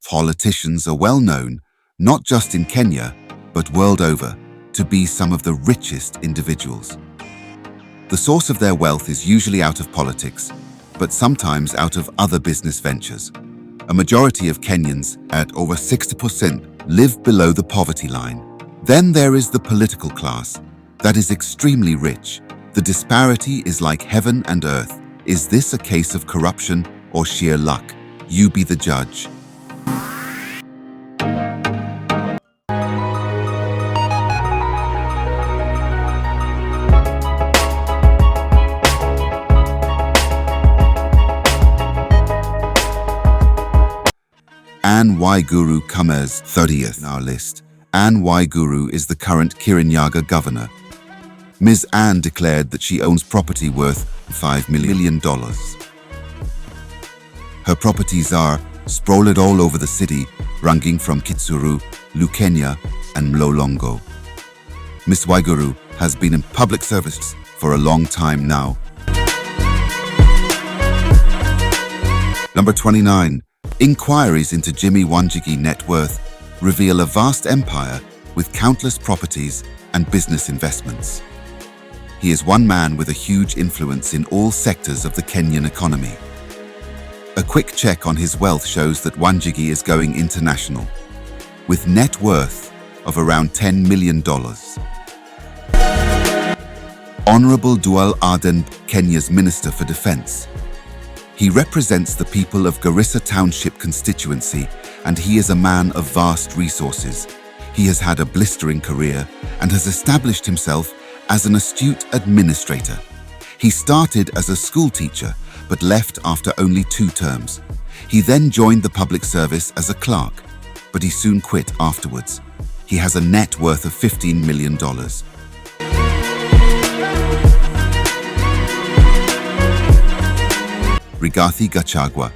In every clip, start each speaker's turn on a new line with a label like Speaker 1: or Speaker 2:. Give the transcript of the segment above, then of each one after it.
Speaker 1: Politicians are well known, not just in Kenya, but world over, to be some of the richest individuals. The source of their wealth is usually out of politics, but sometimes out of other business ventures. A majority of Kenyans, at over 60%, live below the poverty line. Then there is the political class, that is extremely rich. The disparity is like heaven and earth. Is this a case of corruption or sheer luck? You be the judge. MWAI Uhuru comes 30th on our list. MWAI Uhuru is the current Kirinyaga governor. Ms. Anne declared that she owns property worth $5 million. Her properties are sprawled all over the city, ranging from Kitsuru, Lukenya, and Mlolongo. Ms. Uhuru has been in public service for a long time now. Number 29. Inquiries into Jimmy Wanjigi net worth reveal a vast empire with countless properties and business investments. He is one man with a huge influence in all sectors of the Kenyan economy. A quick check on his wealth shows that Wanjigi is going international, with net worth of around $10 million. Honorable Dualle Aden, Kenya's Minister for Defense. He represents the people of Garissa Township constituency, and he is a man of vast resources. He has had a blistering career and has established himself as an astute administrator. He started as a school teacher, but left after only 2 terms. He then joined the public service as a clerk, but he soon quit afterwards. He has a net worth of $15 million. Rigathi Gachagua.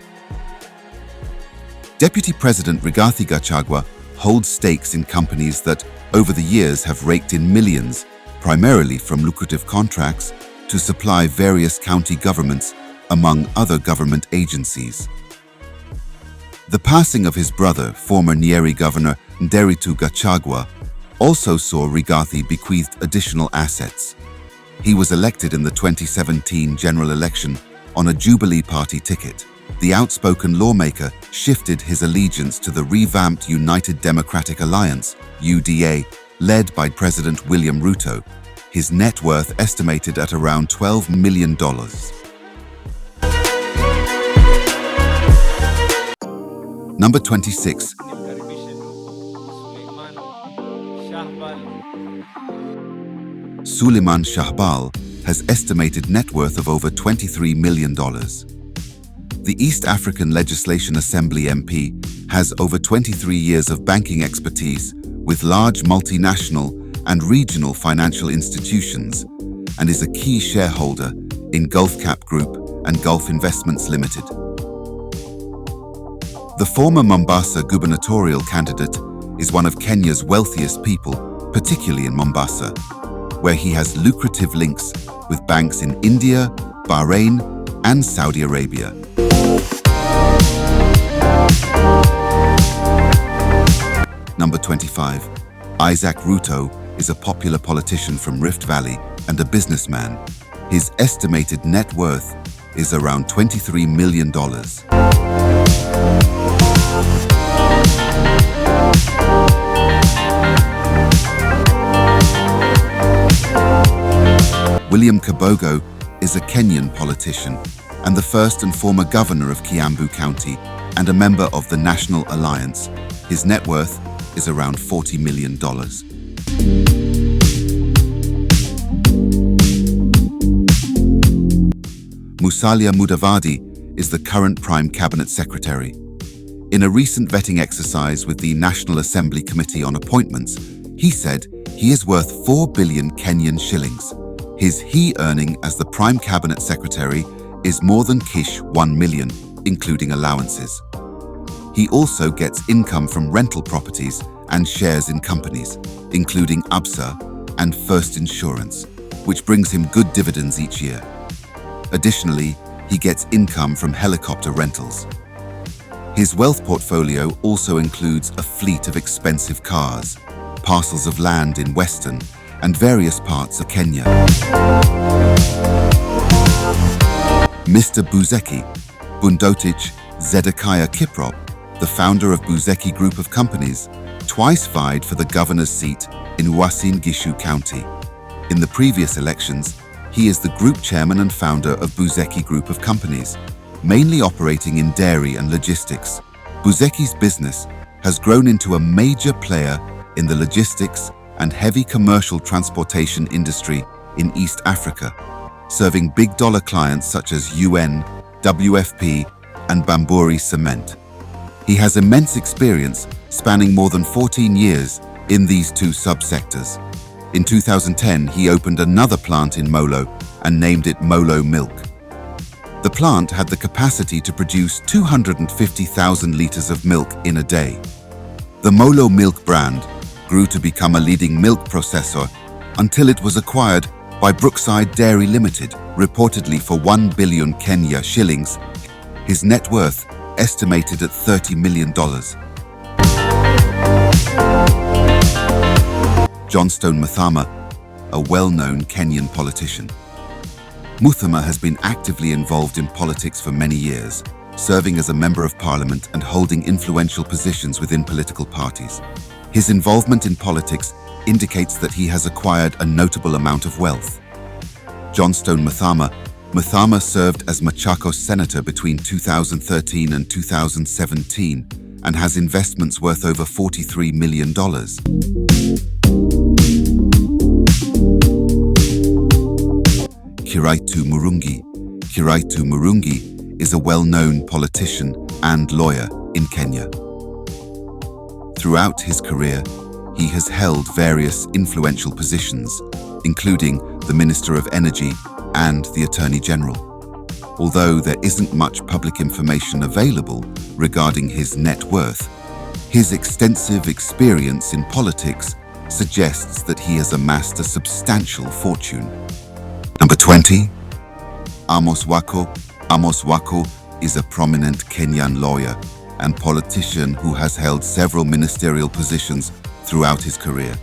Speaker 1: Deputy President Rigathi Gachagua holds stakes in companies that, over the years, have raked in millions, primarily from lucrative contracts, to supply various county governments, among other government agencies. The passing of his brother, former Nyeri Governor Kiraitu Gachagua, also saw Rigathi bequeathed additional assets. He was elected in the 2017 general election on a Jubilee Party ticket. The outspoken lawmaker shifted his allegiance to the revamped United Democratic Alliance, UDA, led by President William Ruto. His net worth estimated at around $12 million. Number 26. Suleiman Shahbal has estimated net worth of over $23 million. The East African Legislation Assembly MP has over 23 years of banking expertise with large multinational and regional financial institutions, and is a key shareholder in Gulf Cap Group and Gulf Investments Limited. The former Mombasa gubernatorial candidate is one of Kenya's wealthiest people, particularly in Mombasa, where he has lucrative links with banks in India, Bahrain, and Saudi Arabia. Number 25. Isaac Ruto is a popular politician from Rift Valley and a businessman. His estimated net worth is around $23 million. William Kabogo is a Kenyan politician and the first and former governor of Kiambu County and a member of the National Alliance. His net worth is around $40 million. Musalia Mudavadi is the current Prime Cabinet Secretary. In a recent vetting exercise with the National Assembly Committee on Appointments, he said he is worth 4 billion Kenyan shillings. His earning as the Prime Cabinet Secretary is more than Kish 1 million, including allowances. He also gets income from rental properties and shares in companies, including Absa and First Insurance, which brings him good dividends each year. Additionally, he gets income from helicopter rentals. His wealth portfolio also includes a fleet of expensive cars, parcels of land in western and various parts of Kenya. Mr. Buzeki Bundotich Joho, the founder of Buzeki Group of Companies, twice vied for the governor's seat in Uasin Gishu County. In the previous elections, he is the group chairman and founder of Buzeki Group of Companies, mainly operating in dairy and logistics. Buzeki's business has grown into a major player in the logistics and heavy commercial transportation industry in East Africa, serving big-dollar clients such as UN, WFP, and Bamburi Cement. He has immense experience spanning more than 14 years in these two subsectors. In 2010, he opened another plant in Molo and named it Molo Milk. The plant had the capacity to produce 250,000 liters of milk in a day. The Molo Milk brand grew to become a leading milk processor until it was acquired by Brookside Dairy Limited, reportedly for 1 billion Kenya shillings, his net worth estimated at $30 million. Johnstone Muthama, a well-known Kenyan politician. Muthama has been actively involved in politics for many years, serving as a member of parliament and holding influential positions within political parties. His involvement in politics indicates that he has acquired a notable amount of wealth. Johnstone Muthama served as Machakos senator between 2013 and 2017 and has investments worth over $43 million. Kiraitu Murungi is a well-known politician and lawyer in Kenya. Throughout his career, he has held various influential positions, including the Minister of Energy and the Attorney General. Although there isn't much public information available regarding his net worth, his extensive experience in politics suggests that he has amassed a substantial fortune. Number 20. Amos Wako. Amos Wako is a prominent Kenyan lawyer and politician who has held several ministerial positions throughout his career.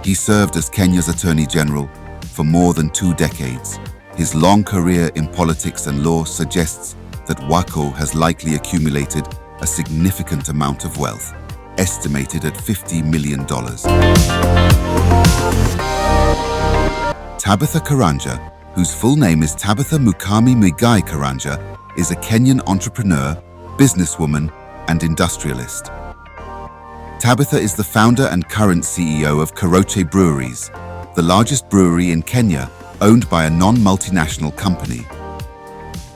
Speaker 1: He served as Kenya's Attorney General for more than 2 decades. His long career in politics and law suggests that Wako has likely accumulated a significant amount of wealth, estimated at $50 million. Tabitha Karanja, whose full name is Tabitha Mukami Muigai Karanja, is a Kenyan entrepreneur, businesswoman, and industrialist. Tabitha is the founder and current CEO of Karoche Breweries, the largest brewery in Kenya, owned by a non-multinational company.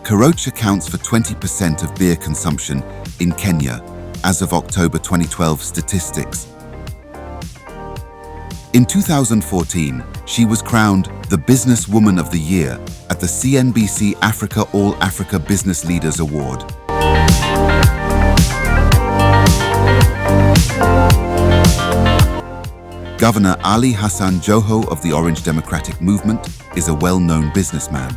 Speaker 1: Karoche accounts for 20% of beer consumption in Kenya, as of October 2012 statistics. In 2014, she was crowned the Businesswoman of the Year at the CNBC Africa All Africa Business Leaders Award. Governor Ali Hassan Joho of the Orange Democratic Movement is a well-known businessman.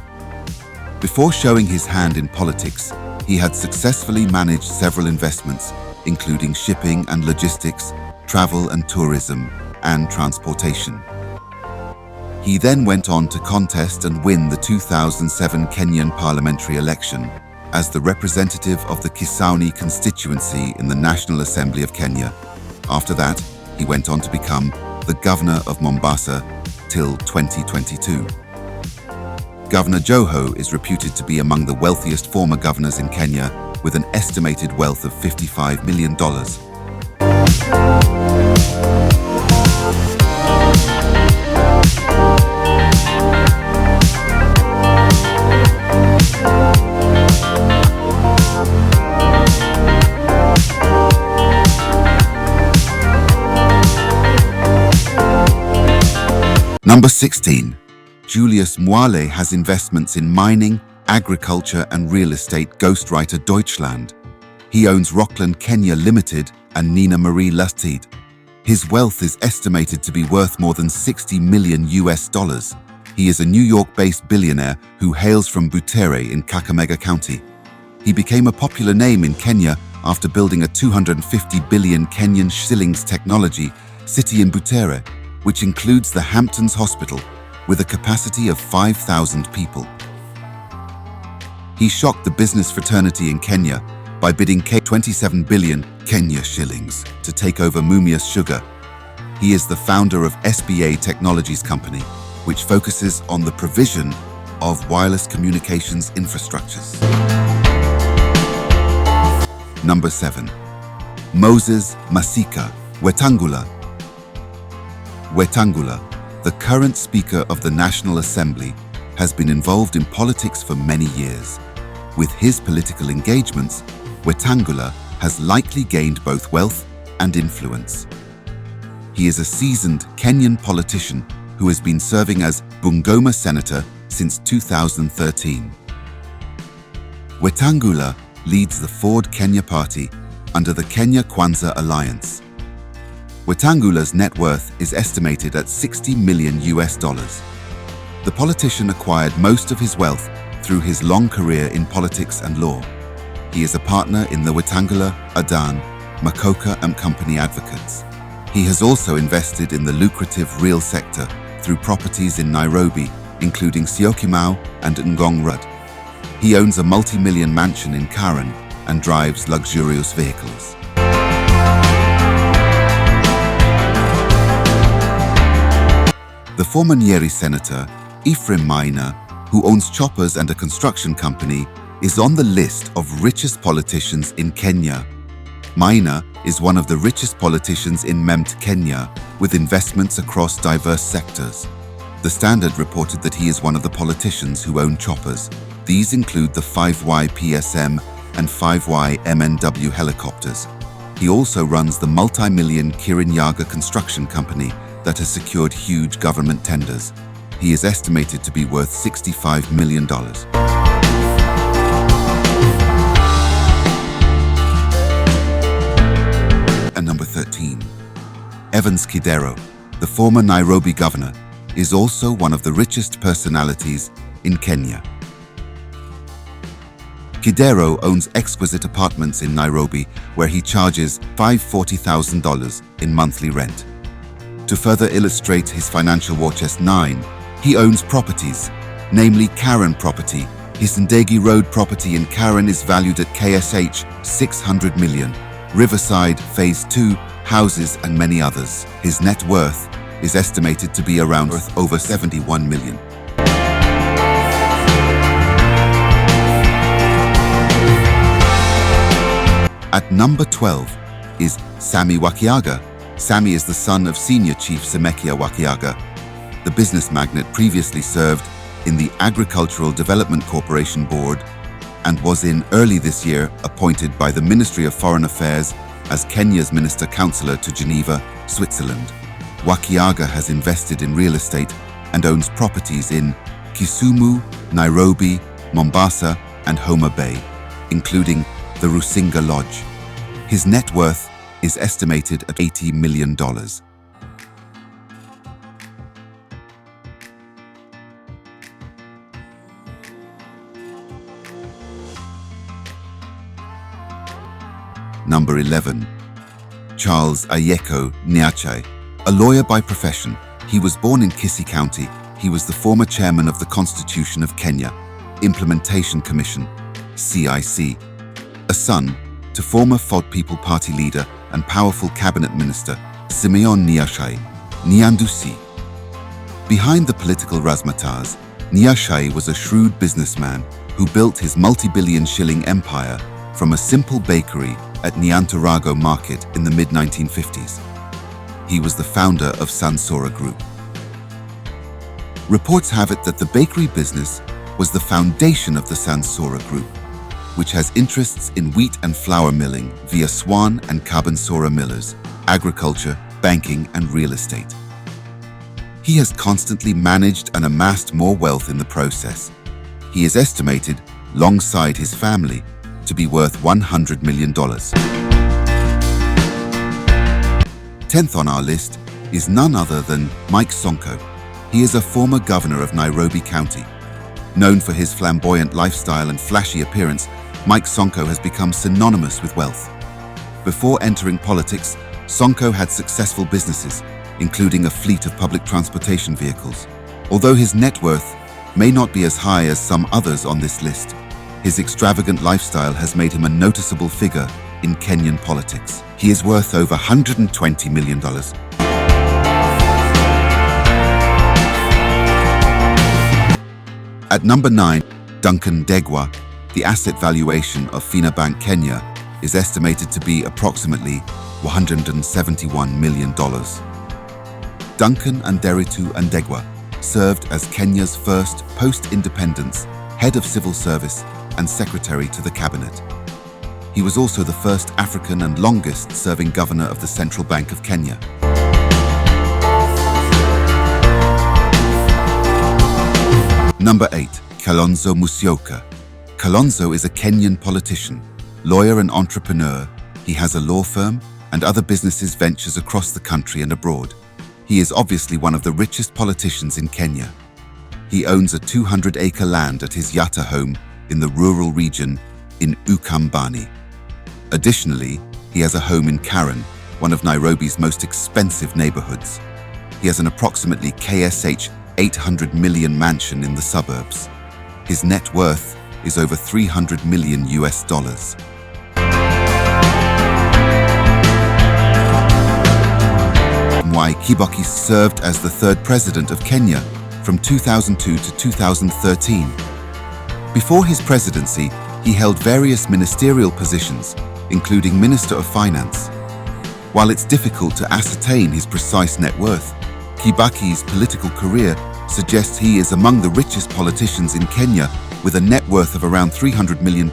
Speaker 1: Before showing his hand in politics, he had successfully managed several investments, including shipping and logistics, travel and tourism, and transportation. He then went on to contest and win the 2007 Kenyan parliamentary election as the representative of the Kisauni constituency in the National Assembly of Kenya. After that, he went on to become the governor of Mombasa till 2022. Governor Joho is reputed to be among the wealthiest former governors in Kenya, with an estimated wealth of $55 million. Number 16. Julius Mwale has investments in mining, agriculture and real estate ghostwriter Deutschland. He owns Rockland Kenya Limited and Nina Marie Lustid. His wealth is estimated to be worth more than $60 million. He is a New York-based billionaire who hails from Butere in Kakamega County. He became a popular name in Kenya after building a 250 billion Kenyan shillings technology city in Butere, which includes the Hamptons Hospital, with a capacity of 5,000 people. He shocked the business fraternity in Kenya by bidding 27 billion Kenya shillings to take over Mumias Sugar. He is the founder of SBA Technologies Company, which focuses on the provision of wireless communications infrastructures. Number 7. Moses Masika Wetangula. Wetangula, the current Speaker of the National Assembly, has been involved in politics for many years. With his political engagements, Wetangula has likely gained both wealth and influence. He is a seasoned Kenyan politician who has been serving as Bungoma Senator since 2013. Wetangula leads the Ford Kenya Party under the Kenya Kwanza Alliance. Wetangula's net worth is estimated at $60 million. The politician acquired most of his wealth through his long career in politics and law. He is a partner in the Wetangula Aden Kimani Company Advocates. He has also invested in the lucrative real sector through properties in Nairobi, including Syokimau and Ngong Road. He owns a multi-million mansion in Karen and drives luxurious vehicles. The former Nyeri Senator, Ephraim Maina, who owns choppers and a construction company, is on the list of richest politicians in Kenya. Maina is one of the richest politicians in Kenya, with investments across diverse sectors. The Standard reported that he is one of the politicians who own choppers. These include the 5Y PSM and 5Y MNW helicopters. He also runs the multi-million Kirinyaga construction company that has secured huge government tenders. He is estimated to be worth $65 million. And number 13. Evans Kidero, the former Nairobi governor, is also one of the richest personalities in Kenya. Kidero owns exquisite apartments in Nairobi where he charges $40,000 in monthly rent. To further illustrate his financial war chest 9, he owns properties, namely Karen property. His Ndegi Road property in Karen is valued at KSH 600 million. Riverside Phase 2, houses and many others. His net worth is estimated to be around worth over 71 million. At number 12 is Sammy Wakiaga. Sammy is the son of Senior Chief Semekia Wakiaga. The business magnate previously served in the Agricultural Development Corporation Board and was early this year appointed by the Ministry of Foreign Affairs as Kenya's Minister Counselor to Geneva, Switzerland. Wakiaga has invested in real estate and owns properties in Kisumu, Nairobi, Mombasa, and Homa Bay, including the Rusinga Lodge. His net worth is estimated at $80 million. Number 11. Charles Ayeko Nyachai. A lawyer by profession, he was born in Kisii County. He was the former chairman of the Constitution of Kenya, Implementation Commission, CIC. A son to former Ford People Party leader and powerful cabinet minister, Simeon Nyachai, Nyandusi. Behind the political razzmatazz, Nyachai was a shrewd businessman who built his multi-billion shilling empire from a simple bakery at Nyantarago Market in the mid-1950s. He was the founder of Sansora Group. Reports have it that the bakery business was the foundation of the Sansora Group, which has interests in wheat and flour milling via Swan and Kabogo millers, agriculture, banking, and real estate. He has constantly managed and amassed more wealth in the process. He is estimated, alongside his family, to be worth $100 million. 10th on our list is none other than Mike Sonko. He is a former governor of Nairobi County. Known for his flamboyant lifestyle and flashy appearance, Mike Sonko has become synonymous with wealth. Before entering politics, Sonko had successful businesses, including a fleet of public transportation vehicles. Although his net worth may not be as high as some others on this list, his extravagant lifestyle has made him a noticeable figure in Kenyan politics. He is worth over $120 million. At number 9, Duncan Degwa, the asset valuation of Fina Bank Kenya is estimated to be approximately $171 million. Duncan and Kiraitu and Degwa served as Kenya's first post-independence head of civil service and secretary to the cabinet. He was also the first African and longest-serving governor of the Central Bank of Kenya. Number 8. Kalonzo Musyoka. Kalonzo is a Kenyan politician, lawyer and entrepreneur. He has a law firm and other businesses ventures across the country and abroad. He is obviously one of the richest politicians in Kenya. He owns a 200-acre land at his Yatta home in the rural region in Ukambani. Additionally, he has a home in Karen, one of Nairobi's most expensive neighborhoods. He has an approximately KSH 800 million mansion in the suburbs. His net worth is over $300 million. Mwai Kibaki served as the third president of Kenya from 2002 to 2013. Before his presidency, he held various ministerial positions, including Minister of Finance. While it's difficult to ascertain his precise net worth, Kibaki's political career suggests he is among the richest politicians in Kenya with a net worth of around $300 million.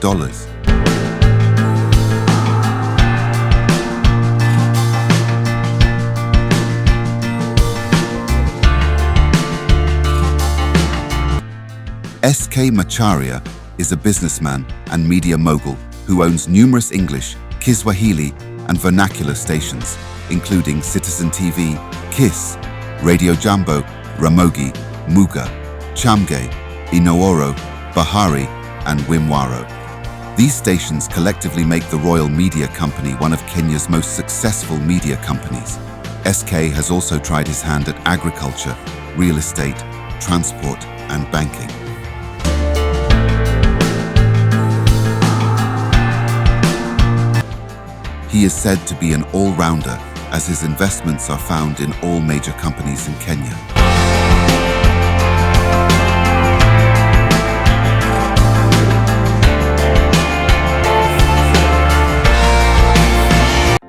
Speaker 1: S.K. Macharia is a businessman and media mogul who owns numerous English, Kiswahili, and vernacular stations, including Citizen TV, Kiss, Radio Jambo, Ramogi, Muga, Chamge, Inooro, Bahari, and Wimwaro. These stations collectively make the Royal Media Company one of Kenya's most successful media companies. SK has also tried his hand at agriculture, real estate, transport, and banking. He is said to be an all-rounder, as his investments are found in all major companies in Kenya.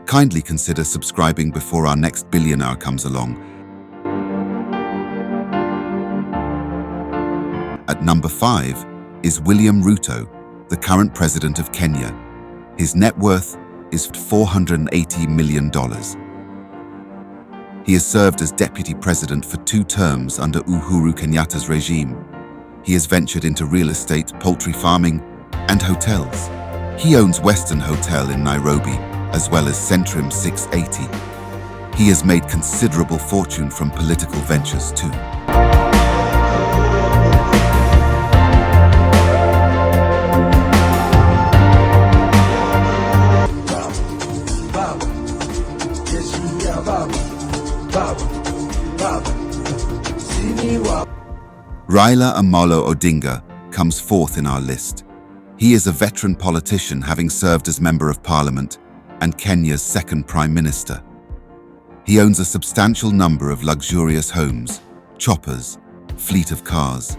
Speaker 1: Kindly consider subscribing before our next billionaire comes along. At number 5 is William Ruto, the current president of Kenya. His net worth is $480 million. He has served as deputy president for 2 terms under Uhuru Kenyatta's regime. He has ventured into real estate, poultry farming, and hotels. He owns Western Hotel in Nairobi, as well as Centrum 680. He has made considerable fortune from political ventures too. Raila Amolo Odinga comes fourth in our list. He is a veteran politician, having served as Member of Parliament and Kenya's second Prime Minister. He owns a substantial number of luxurious homes, choppers, fleet of cars.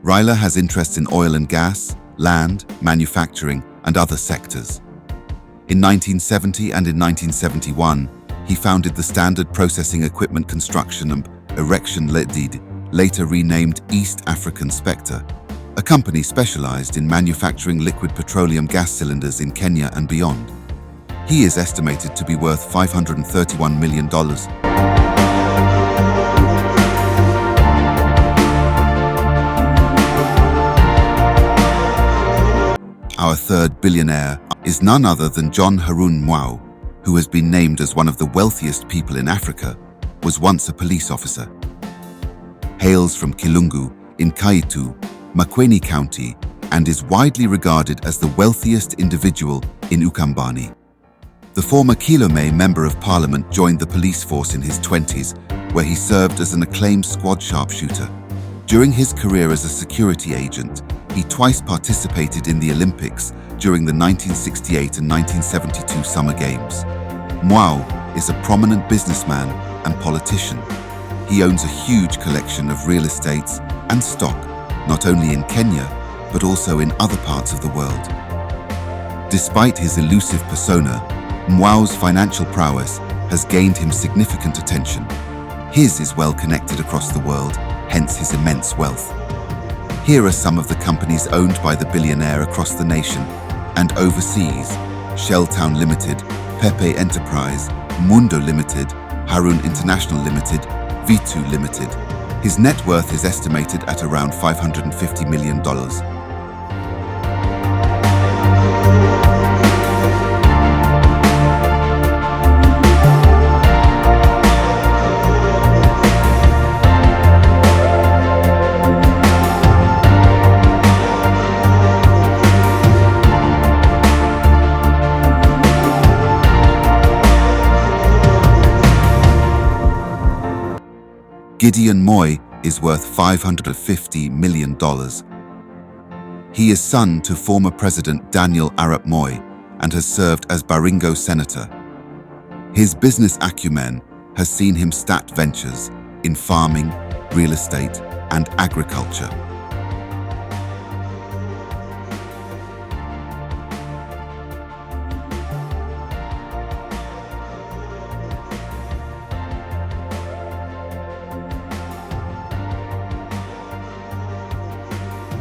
Speaker 1: Raila has interests in oil and gas, land, manufacturing, and other sectors. In 1970 and in 1971, he founded the Standard Processing Equipment Construction and Erection Ltd, later renamed East African Spectre, a company specialized in manufacturing liquid petroleum gas cylinders in Kenya and beyond. He is estimated to be worth $531 million. Our third billionaire is none other than John Harun Mwau, who has been named as one of the wealthiest people in Africa, was once a police officer. Hails from Kilungu in Kiraitu, Makueni County, and is widely regarded as the wealthiest individual in Ukambani. The former Kilome Member of Parliament joined the police force in his 20s, where he served as an acclaimed squad sharpshooter. During his career as a security agent, he twice participated in the Olympics during the 1968 and 1972 Summer Games. Mwau is a prominent businessman and politician. He owns a huge collection of real estates and stock, not only in Kenya, but also in other parts of the world. Despite his elusive persona, Mwau's financial prowess has gained him significant attention. His is well connected across the world, hence his immense wealth. Here are some of the companies owned by the billionaire across the nation and overseas: Shelltown Limited, Pepe Enterprise, Mundo Limited, Harun International Limited, V2 Limited. His net worth is estimated at around $550 million. Gideon MWAI is worth $550 million. He is son to former President Daniel Arap Moi and has served as Baringo Senator. His business acumen has seen him start ventures in farming, real estate, and agriculture.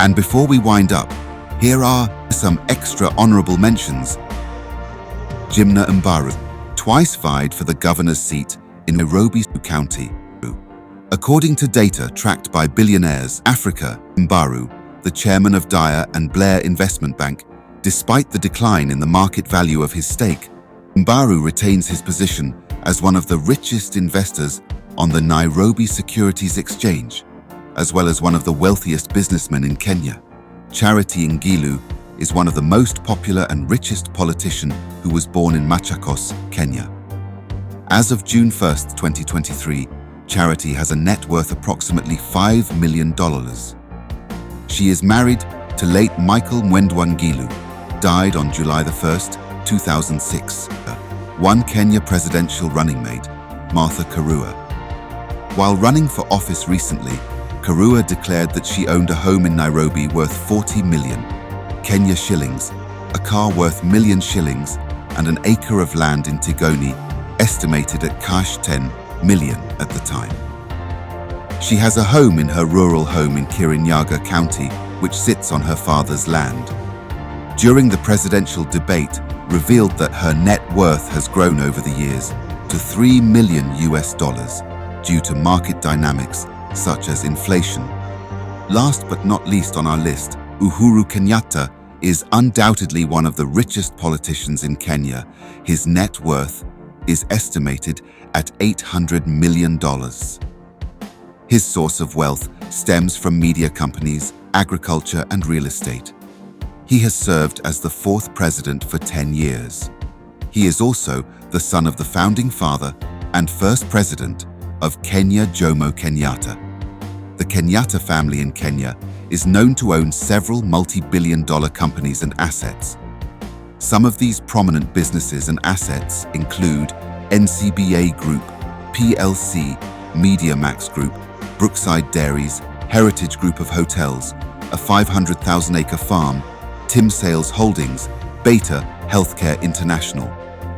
Speaker 1: And before we wind up, here are some extra honorable mentions. Jimnah Mbaru twice vied for the governor's seat in Nairobi County. According to data tracked by Billionaires Africa, Mbaru, the chairman of Dyer and Blair Investment Bank, despite the decline in the market value of his stake, Mbaru retains his position as one of the richest investors on the Nairobi Securities Exchange, as well as one of the wealthiest businessmen in Kenya. Charity Ngilu is one of the most popular and richest politician who was born in Machakos, Kenya. As of June 1st, 2023, Charity has a net worth approximately $5 million. She is married to late Michael Mwendwa Ngilu, died on July 1st, 2006. One Kenya presidential running mate, Martha Karua. While running for office recently, Karua declared that she owned a home in Nairobi worth 40 million Kenya shillings, a car worth million shillings, and an acre of land in Tigoni, estimated at cash 10 million at the time. She has a home in her rural home in Kirinyaga County, which sits on her father's land. During the presidential debate, revealed that her net worth has grown over the years to $3 million due to market dynamics such as inflation. Last but not least on our list, Uhuru Kenyatta is undoubtedly one of the richest politicians in Kenya. His net worth is estimated at $800 million. His source of wealth stems from media companies, agriculture, and real estate. He has served as the fourth president for 10 years. He is also the son of the founding father and first president of Kenya, Jomo Kenyatta. The Kenyatta family in Kenya is known to own several multi-billion-dollar companies and assets. Some of these prominent businesses and assets include NCBA Group, PLC, MediaMax Group, Brookside Dairies, Heritage Group of Hotels, a 500,000-acre farm, Tim Sales Holdings, Beta Healthcare International.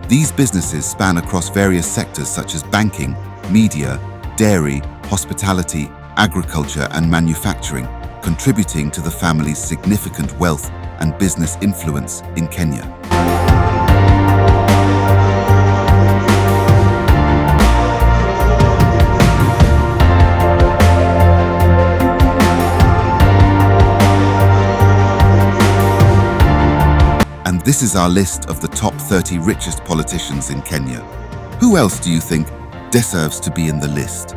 Speaker 1: These businesses span across various sectors such as banking, media, dairy, hospitality, agriculture, and manufacturing, contributing to the family's significant wealth and business influence in Kenya. And this is our list of the top 30 richest politicians in Kenya. Who else do you think deserves to be in the list?